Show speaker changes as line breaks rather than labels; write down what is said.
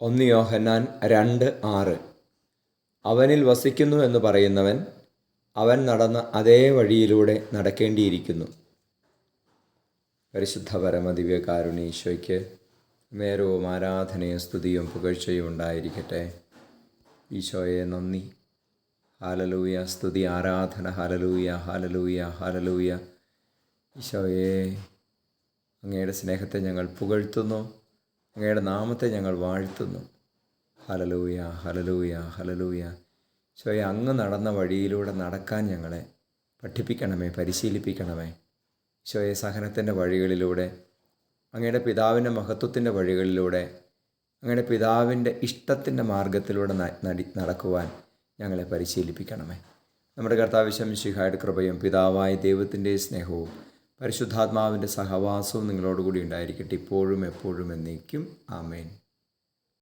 1 യോഹന്നാൻ 2:6. അവനിൽ വസിക്കുന്നു എന്ന് പറയുന്നവൻ അവൻ നടന്ന അതേ വഴിയിലൂടെ നടക്കേണ്ടിയിരിക്കുന്നു. പരിശുദ്ധ പരമദിവ്യകാരുണ്യ ഈശോയ്ക്ക് നേരവും ആരാധനയും സ്തുതിയും പുകഴ്ചയും ഉണ്ടായിരിക്കട്ടെ. ഈശോയെ നന്ദി. ഹല്ലേലൂയ, സ്തുതി, ആരാധന. Hallelujah, hallelujah, hallelujah. ഈശോയെ, അങ്ങയുടെ സ്നേഹത്തെ ഞങ്ങൾ പുകഴ്ത്തുന്നു, അങ്ങയുടെ നാമത്തെ ഞങ്ങൾ വാഴ്ത്തുന്നു. Hallelujah, hallelujah, hallelujah. ഈശോയെ, അങ്ങ് നടന്ന വഴിയിലൂടെ നടക്കാൻ ഞങ്ങളെ പഠിപ്പിക്കണമേ, പരിശീലിപ്പിക്കണമേ. ഈശോയെ, സഹനത്തിൻ്റെ വഴികളിലൂടെ, അങ്ങയുടെ പിതാവിൻ്റെ മഹത്വത്തിൻ്റെ വഴികളിലൂടെ, അങ്ങയുടെ പിതാവിൻ്റെ ഇഷ്ടത്തിൻ്റെ മാർഗത്തിലൂടെ നടക്കുവാൻ ഞങ്ങളെ പരിശീലിപ്പിക്കണമേ. നമ്മുടെ കർത്താവ് മിശിഹായുടെ കൃപയും പിതാവായ ദൈവത്തിൻ്റെ സ്നേഹവും പരിശുദ്ധാത്മാവിൻ്റെ സഹവാസവും നിങ്ങളോടുകൂടി ഉണ്ടായിരിക്കട്ടെ, ഇപ്പോഴും എപ്പോഴും എന്നേക്കും. ആമേൻ.